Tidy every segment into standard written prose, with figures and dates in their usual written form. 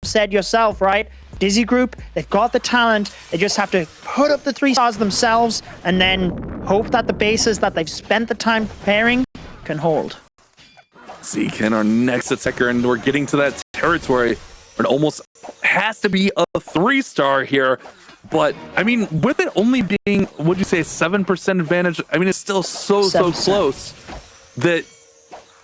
said yourself, right? Tizi Group, they've got the talent. They just have to put up the 3 stars themselves and then hope that the bases that they've spent the time preparing can hold. Zkin, our next attacker, and we're getting to that territory where it almost has to be a 3-star here. But, I mean, with it only being, what'd you say, 7% advantage, I mean, it's still so close that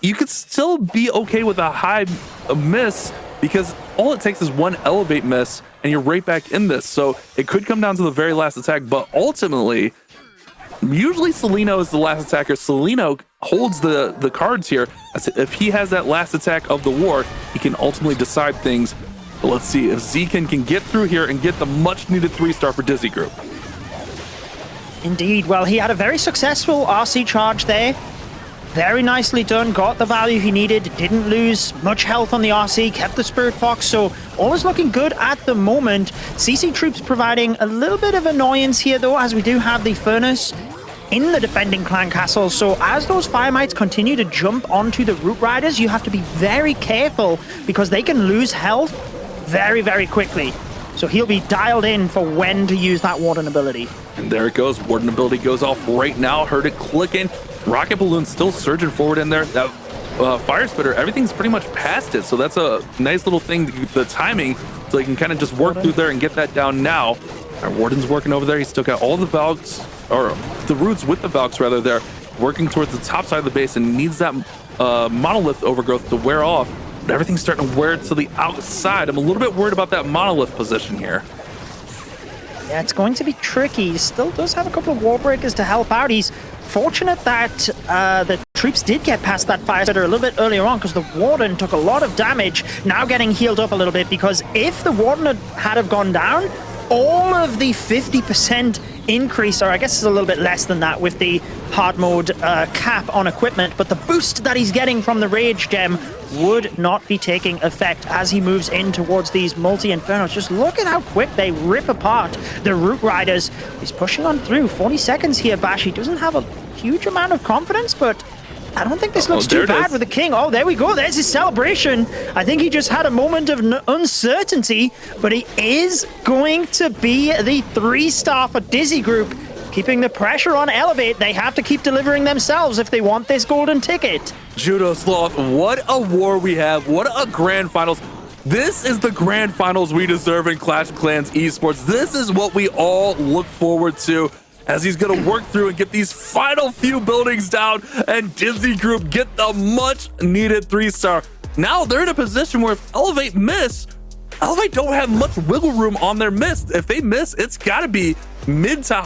you could still be okay with a miss, because all it takes is one elevate miss and you're right back in this. So it could come down to the very last attack, but ultimately, usually Celinho is the last attacker. Celinho holds the cards here. If he has that last attack of the war, he can ultimately decide things. But let's see if Zkin can get through here and get the much needed 3-star for Tizi Group. Indeed. Well, he had a very successful RC charge there. Very nicely done, got the value he needed, didn't lose much health on the RC, kept the Spirit Box, so all is looking good at the moment. CC Troops providing a little bit of annoyance here though, as we do have the Furnace in the defending clan castle, so as those Fire Mites continue to jump onto the Root Riders, you have to be very careful because they can lose health very quickly. So he'll be dialed in for when to use that Warden ability. And there it goes, Warden ability goes off right now, heard it clicking. Rocket Balloon still surging forward in there. That Fire Spitter, everything's pretty much past it, so that's a nice little thing, the timing, so he can kind of just work through there and get that down now. Our Warden's working over there, he's still got all the Valks, or the Roots with the Valks rather, there, working towards the top side of the base and needs that Monolith overgrowth to wear off, but everything's starting to wear to the outside. I'm a little bit worried about that Monolith position here. Yeah, it's going to be tricky. He still does have a couple of Wall Breakers to help out. He's fortunate that the troops did get past that Fire Spitter a little bit earlier on, because the Warden took a lot of damage, now getting healed up a little bit, because if the Warden had have gone down, all of the 50% increase, or I guess it's a little bit less than that with the hard mode cap on equipment, but the boost that he's getting from the Rage Gem would not be taking effect as he moves in towards these multi-infernos. Just look at how quick they rip apart the Root Riders. He's pushing on through. 40 seconds here, Bash. He doesn't have a huge amount of confidence, but I don't think this looks too bad with the King. Oh, there we go. There's his celebration. I think he just had a moment of uncertainty, but he is going to be the 3-star for Tizi Group, keeping the pressure on Elevate. They have to keep delivering themselves if they want this golden ticket. Judo Sloth, what a war we have. What a grand finals. This is the grand finals we deserve in Clash of Clans esports. This is what we all look forward to, as he's going to work through and get these final few buildings down, and Tizi Group get the much needed 3-star. Now they're in a position where if Elevate miss, Elevate don't have much wiggle room on their miss. If they miss, it's got to be mid to high